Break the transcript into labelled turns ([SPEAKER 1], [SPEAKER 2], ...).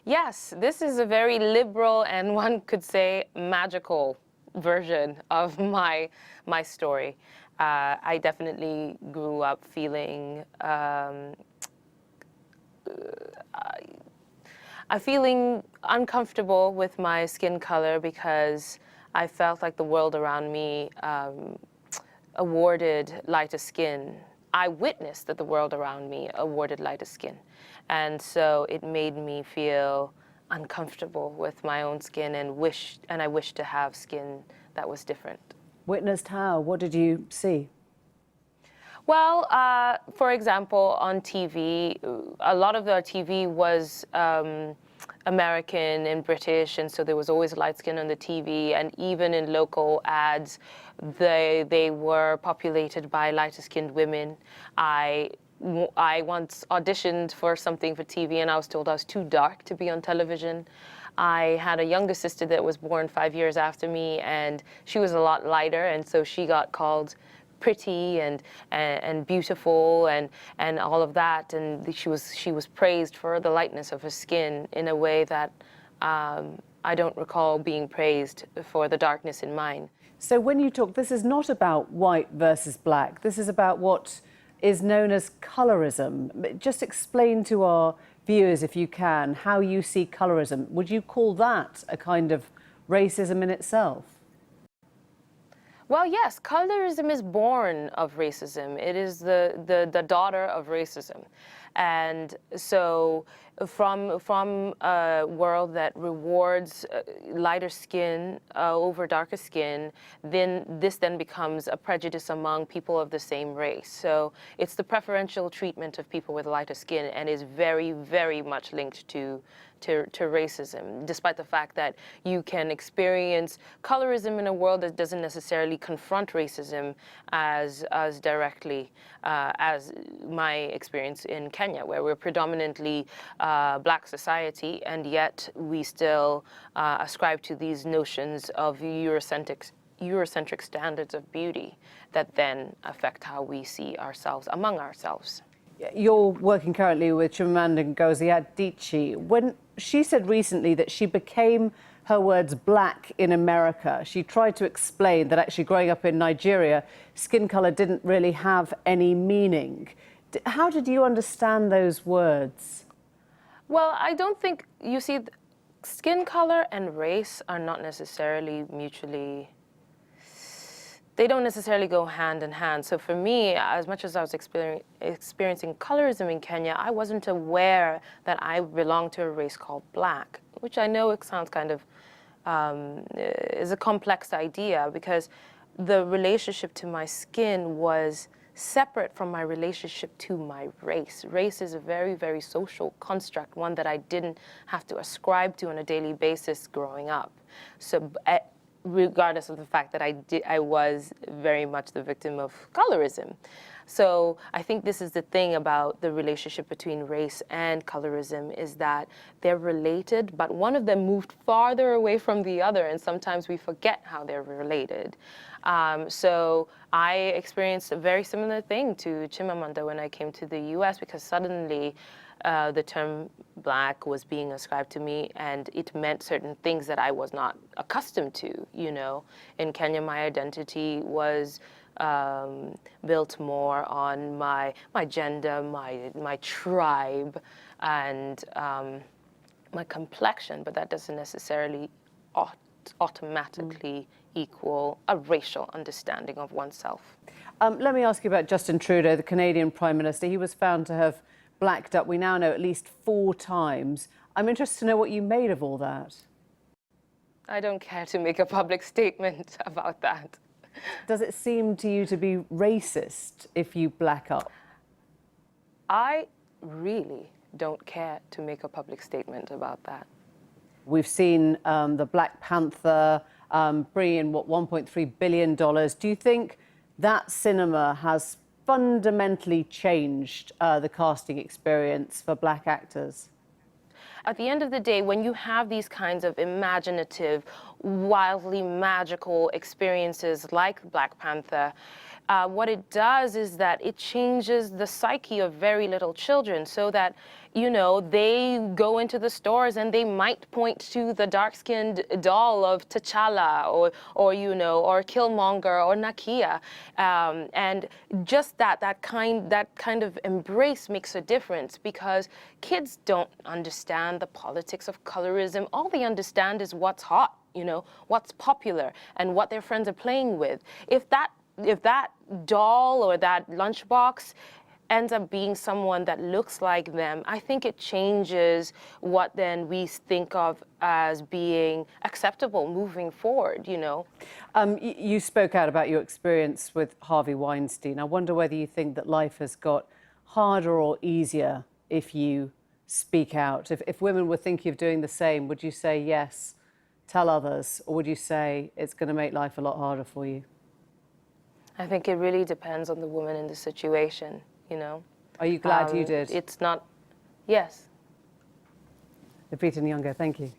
[SPEAKER 1] Yes, this is a very liberal and one could say magical version of my story. I definitely grew up feeling feeling uncomfortable with my skin color because I felt like the world around me awarded lighter skin. I witnessed that the world around me awarded lighter skin. And so it made me feel uncomfortable with my own skin and I wished to have skin that was different.
[SPEAKER 2] Witnessed how? What did you see?
[SPEAKER 1] Well, for example, on TV, a lot of our TV was American and British, and so there was always light skin on the TV, and even in local ads, they were populated by lighter-skinned women. I once auditioned for something for TV, and I was told I was too dark to be on television. I had a younger sister that was born 5 years after me, and she was a lot lighter, and so she got called pretty and beautiful and all of that, and she was praised for the lightness of her skin in a way that I don't recall being praised for the darkness in mine.
[SPEAKER 2] So when you talk, this is not about white versus black. This is about what is known as colorism. Just explain to our viewers, if you can, how you see colorism. Would you call that a kind of racism in itself?
[SPEAKER 1] Well, yes, colorism is born of racism. It is the daughter of racism. And so from a world that rewards lighter skin over darker skin, then this then becomes a prejudice among people of the same race. So it's the preferential treatment of people with lighter skin and is very, very much linked to racism, despite the fact that you can experience colorism in a world that doesn't necessarily confront racism as directly as my experience in Kenya, where we're predominantly black society, and yet we still ascribe to these notions of Eurocentric standards of beauty that then affect how we see ourselves among ourselves.
[SPEAKER 2] You're working currently with Chimamanda Ngozi Adichie. When she said recently that she became, her words, black in America, she tried to explain that actually growing up in Nigeria, skin colour didn't really have any meaning. How did you understand those words?
[SPEAKER 1] Well, I don't think, you see, skin color and race are not necessarily mutually, they don't necessarily go hand in hand. So for me, as much as I was experiencing colorism in Kenya, I wasn't aware that I belonged to a race called black, which I know it sounds kind of, is a complex idea because the relationship to my skin was separate from my relationship to my race. Race is a very, very social construct, one that I didn't have to ascribe to on a daily basis growing up. So regardless of the fact that I was very much the victim of colorism. So I think this is the thing about the relationship between race and colorism, is that they're related, but one of them moved farther away from the other, and sometimes we forget how they're related. So I experienced a very similar thing to Chimamanda when I came to the US, because suddenly the term black was being ascribed to me, and it meant certain things that I was not accustomed to, you know. In Kenya, my identity was built more on my gender, my tribe, and my complexion, but that doesn't necessarily automatically equal a racial understanding of oneself.
[SPEAKER 2] Let me ask you about Justin Trudeau, the Canadian Prime Minister. He was found to have blacked up, we now know, at least 4 times. I'm interested to know what you made of all that.
[SPEAKER 1] I don't care to make a public statement about that.
[SPEAKER 2] Does it seem to you to be racist if you black up?
[SPEAKER 1] I really don't care to make a public statement about that.
[SPEAKER 2] We've seen the Black Panther bring in, what, $1.3 billion. Do you think that cinema has fundamentally changed the casting experience for black actors?
[SPEAKER 1] At the end of the day, when you have these kinds of imaginative, wildly magical experiences like Black Panther, what it does is that it changes the psyche of very little children, so that you know, they go into the stores and they might point to the dark-skinned doll of T'Challa or you know, or Killmonger or Nakia, and just that kind of embrace makes a difference, because kids don't understand the politics of colorism. All they understand is what's hot, you know, what's popular and what their friends are playing with. If that doll or that lunchbox ends up being someone that looks like them, I think it changes what then we think of as being acceptable moving forward, you know.
[SPEAKER 2] You spoke out about your experience with Harvey Weinstein. I wonder whether you think that life has got harder or easier if you speak out. If women were thinking of doing the same, would you say yes, tell others, or would you say it's going to make life a lot harder for you?
[SPEAKER 1] I think it really depends on the woman in the situation, you know.
[SPEAKER 2] Are you glad you did?
[SPEAKER 1] It's not, yes.
[SPEAKER 2] Lupita Nyong'o, thank you.